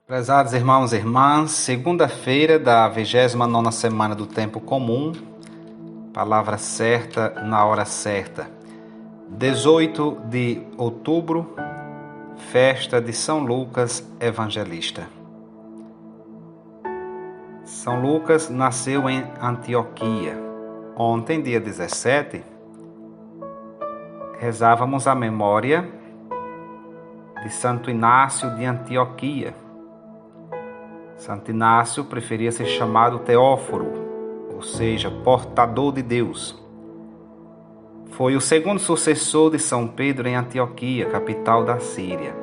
Prezados irmãos e irmãs, segunda-feira da 29ª semana do Tempo Comum, palavra certa na hora certa. 18 de outubro, festa de São Lucas Evangelista. São Lucas nasceu em Antioquia. Ontem, dia 17, rezávamos a memória de Santo Inácio de Antioquia. Santo Inácio preferia ser chamado Teóforo, ou seja, portador de Deus. Foi o segundo sucessor de São Pedro em Antioquia, capital da Síria.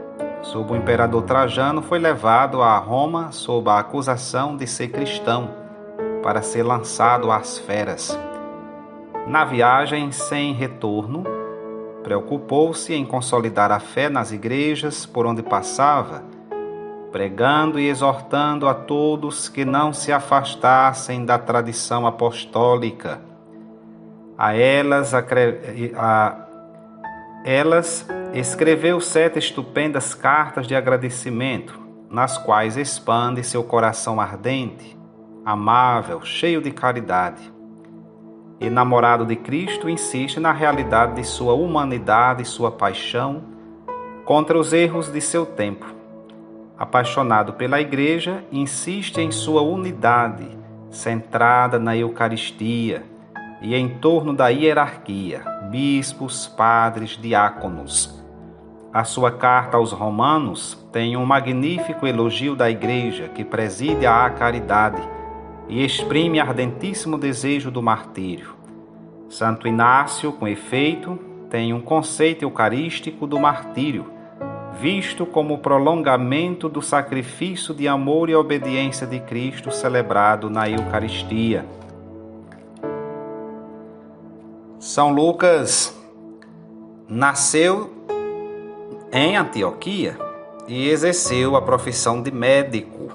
Sob o imperador Trajano, foi levado a Roma sob a acusação de ser cristão, para ser lançado às feras. Na viagem sem retorno, preocupou-se em consolidar a fé nas igrejas por onde passava, pregando e exortando a todos que não se afastassem da tradição apostólica. A elas escreveu 7 estupendas cartas de agradecimento, nas quais expande seu coração ardente, amável, cheio de caridade. Enamorado de Cristo, insiste na realidade de sua humanidade e sua paixão contra os erros de seu tempo. Apaixonado pela Igreja, insiste em sua unidade, centrada na Eucaristia e em torno da hierarquia, bispos, padres, diáconos. A sua carta aos Romanos tem um magnífico elogio da Igreja, que preside à caridade e exprime ardentíssimo desejo do martírio. Santo Inácio, com efeito, tem um conceito eucarístico do martírio, visto como prolongamento do sacrifício de amor e obediência de Cristo celebrado na Eucaristia. São Lucas nasceu em Antioquia e exerceu a profissão de médico.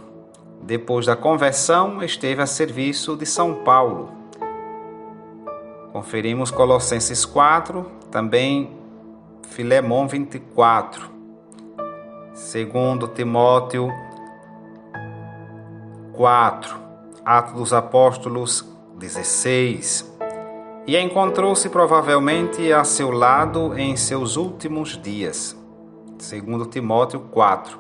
Depois da conversão, esteve a serviço de São Paulo. Conferimos Colossenses 4, também Filemão 24. Segundo Timóteo 4, Atos dos Apóstolos 16, e encontrou-se provavelmente a seu lado em seus últimos dias. Segundo Timóteo 4.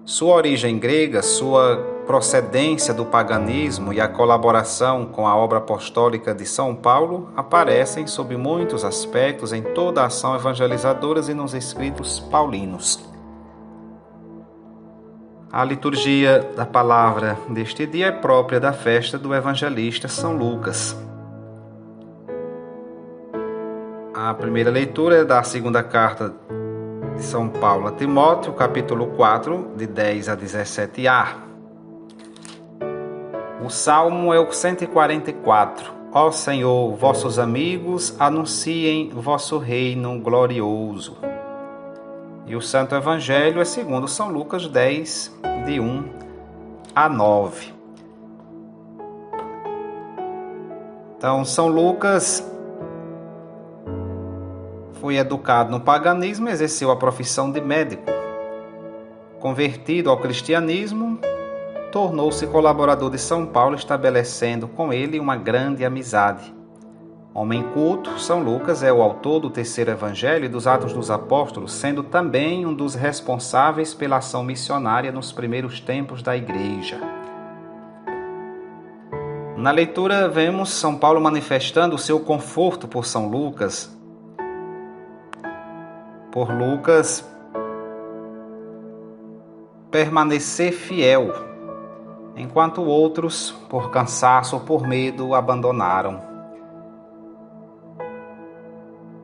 Sua origem grega, sua procedência do paganismo e a colaboração com a obra apostólica de São Paulo aparecem sob muitos aspectos em toda a ação evangelizadora e nos escritos paulinos. A liturgia da palavra deste dia é própria da festa do evangelista São Lucas. A primeira leitura é da segunda carta de São Paulo a Timóteo, capítulo 4, de 10 a 17a. O salmo é o 144. Ó Senhor, vossos amigos anunciem vosso reino glorioso. E o Santo Evangelho é segundo São Lucas 10, de 1 a 9. Então, São Lucas foi educado no paganismo e exerceu a profissão de médico. Convertido ao cristianismo, tornou-se colaborador de São Paulo, estabelecendo com ele uma grande amizade. Homem culto, São Lucas é o autor do terceiro evangelho e dos Atos dos Apóstolos, sendo também um dos responsáveis pela ação missionária nos primeiros tempos da Igreja. Na leitura, vemos São Paulo manifestando o seu conforto por São Lucas, por Lucas permanecer fiel, enquanto outros, por cansaço ou por medo, o abandonaram.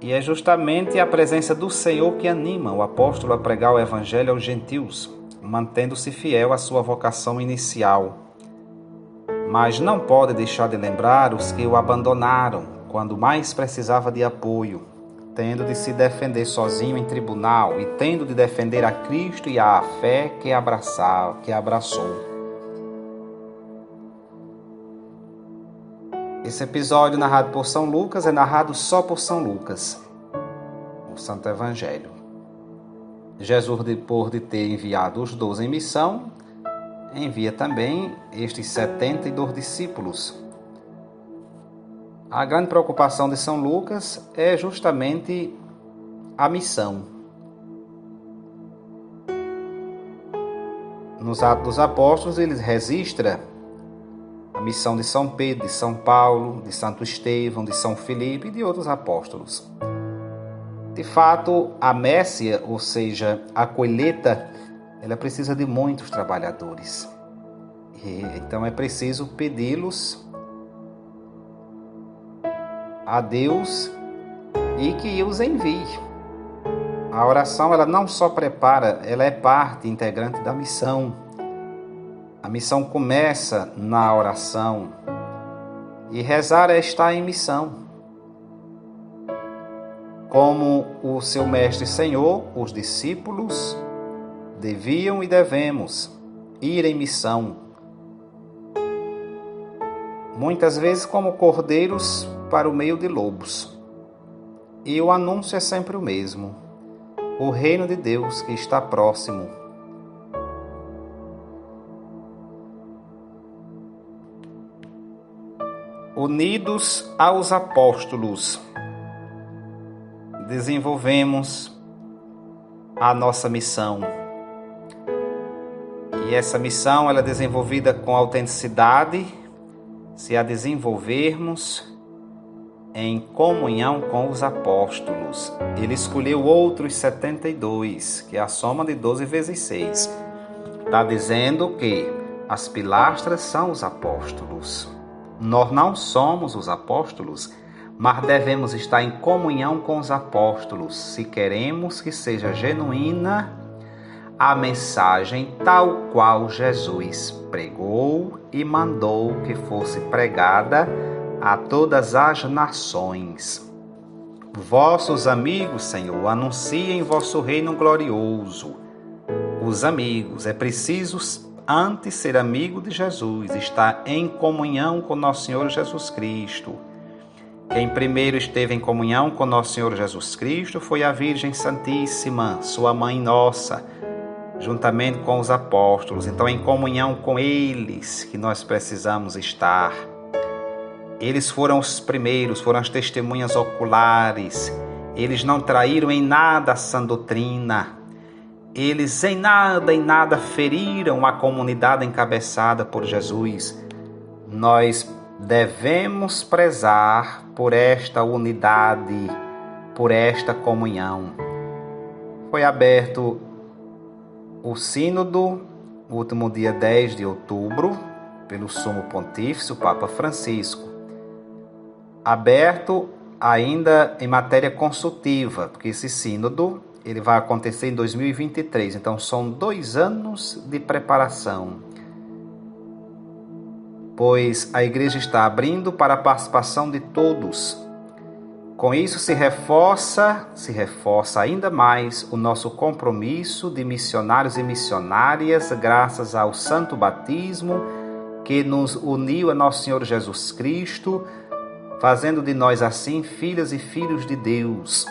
E é justamente a presença do Senhor que anima o apóstolo a pregar o Evangelho aos gentios, mantendo-se fiel à sua vocação inicial. Mas não pode deixar de lembrar os que o abandonaram quando mais precisava de apoio, tendo de se defender sozinho em tribunal e tendo de defender a Cristo e a fé que abraçou. Esse episódio narrado por São Lucas é narrado só por São Lucas, o Santo Evangelho. Jesus, depois de ter enviado os 12 em missão, envia também estes 72 discípulos. A grande preocupação de São Lucas é justamente a missão. Nos Atos dos Apóstolos, ele registra a missão de São Pedro, de São Paulo, de Santo Estevão, de São Filipe e de outros apóstolos. De fato, a Messia, ou seja, a colheita, ela precisa de muitos trabalhadores. Então é preciso pedi-los a Deus e que os envie. A oração, ela não só prepara, ela é parte integrante da missão. A missão começa na oração e rezar é estar em missão. Como o seu Mestre Senhor, os discípulos deviam e devemos ir em missão. Muitas vezes como cordeiros para o meio de lobos. E o anúncio é sempre o mesmo. O reino de Deus que está próximo. Unidos aos apóstolos, desenvolvemos a nossa missão. E essa missão ela é desenvolvida com autenticidade, se a desenvolvermos em comunhão com os apóstolos. Ele escolheu outros 72, que é a soma de 12 vezes 6. Está dizendo que as pilastras são os apóstolos. Nós não somos os apóstolos, mas devemos estar em comunhão com os apóstolos, se queremos que seja genuína a mensagem tal qual Jesus pregou e mandou que fosse pregada a todas as nações. Vossos amigos, Senhor, anunciem vosso reino glorioso. Os amigos, é preciso antes ser amigo de Jesus, estar em comunhão com nosso Senhor Jesus Cristo. Quem primeiro esteve em comunhão com nosso Senhor Jesus Cristo foi a Virgem Santíssima, sua Mãe Nossa, juntamente com os apóstolos. Então, em comunhão com eles que nós precisamos estar. Eles foram os primeiros, foram as testemunhas oculares. Eles não traíram em nada a sã doutrina. Eles em nada feriram a comunidade encabeçada por Jesus. Nós devemos prezar por esta unidade, por esta comunhão. Foi aberto o sínodo, no último dia 10 de outubro, pelo Sumo Pontífice, o Papa Francisco. Aberto ainda em matéria consultiva, porque esse sínodo ele vai acontecer em 2023, então são 2 anos de preparação, pois a Igreja está abrindo para a participação de todos. Com isso se reforça ainda mais o nosso compromisso de missionários e missionárias, graças ao santo batismo que nos uniu a nosso Senhor Jesus Cristo, fazendo de nós assim filhas e filhos de Deus,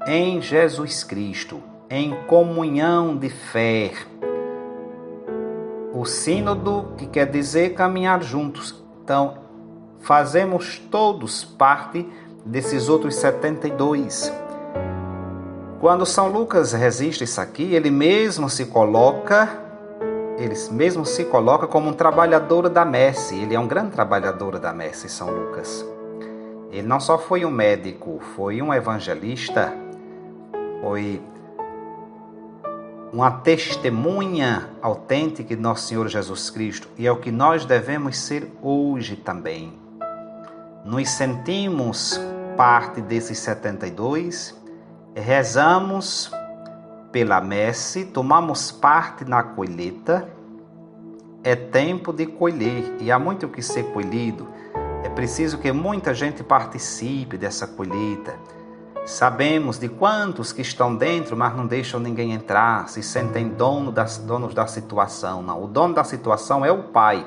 em Jesus Cristo, em comunhão de fé. O sínodo, que quer dizer caminhar juntos. Então, fazemos todos parte desses outros 72. Quando São Lucas registra isso aqui, ele mesmo se coloca como um trabalhador da messe. Ele é um grande trabalhador da messe, São Lucas. Ele não só foi um médico, foi um evangelista, foi uma testemunha autêntica de nosso Senhor Jesus Cristo, e é o que nós devemos ser hoje também. Nos sentimos parte desses 72, rezamos pela messe, tomamos parte na colheita. É tempo de colher e há muito o que ser colhido. É preciso que muita gente participe dessa colheita. Sabemos de quantos que estão dentro, mas não deixam ninguém entrar, se sentem donos da situação. Não, o dono da situação é o Pai,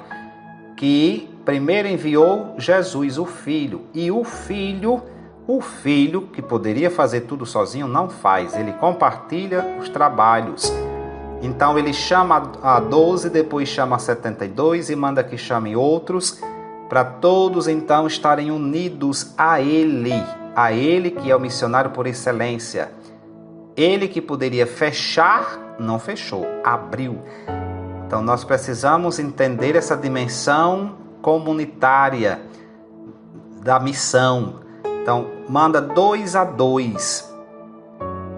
que primeiro enviou Jesus, o Filho. E o Filho, que poderia fazer tudo sozinho, não faz. Ele compartilha os trabalhos. Então ele chama a 12, depois chama a 72 e manda que chamem outros, para todos então estarem unidos a ele que é o missionário por excelência. Ele que poderia fechar, não fechou, abriu. Então nós precisamos entender essa dimensão comunitária da missão. Então manda 2 a 2,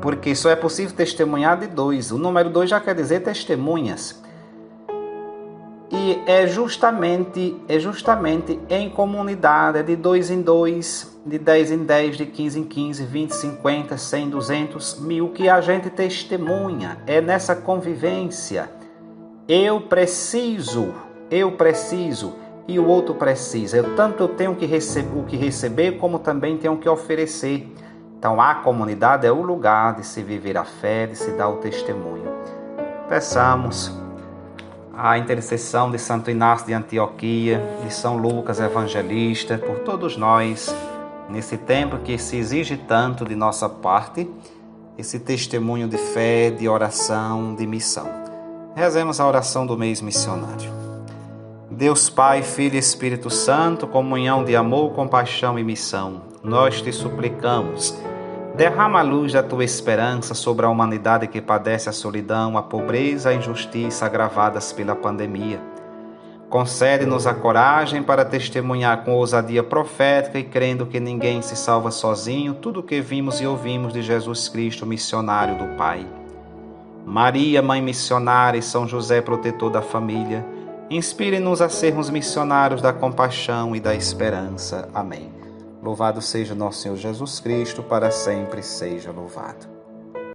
porque só é possível testemunhar de 2. O número 2 já quer dizer testemunhas. E é justamente em comunidade, é de 2 em 2, de 10 em 10, de 15 em 15, 20, 50, 100, 200, 1000, que a gente testemunha. É nessa convivência. Eu preciso, e o outro precisa. Eu tenho que receber, como também tenho que oferecer. Então a comunidade é o lugar de se viver a fé, de se dar o testemunho. Peçamos a intercessão de Santo Inácio de Antioquia, de São Lucas Evangelista, por todos nós, nesse tempo que se exige tanto de nossa parte, esse testemunho de fé, de oração, de missão. Rezemos a oração do mês missionário. Deus Pai, Filho e Espírito Santo, comunhão de amor, compaixão e missão, nós te suplicamos, derrama a luz da tua esperança sobre a humanidade que padece a solidão, a pobreza, a injustiça agravadas pela pandemia. Concede-nos a coragem para testemunhar com ousadia profética e crendo que ninguém se salva sozinho tudo o que vimos e ouvimos de Jesus Cristo, missionário do Pai. Maria, Mãe missionária, e São José, protetor da família, inspire-nos a sermos missionários da compaixão e da esperança. Amém. Louvado seja nosso Senhor Jesus Cristo, para sempre seja louvado.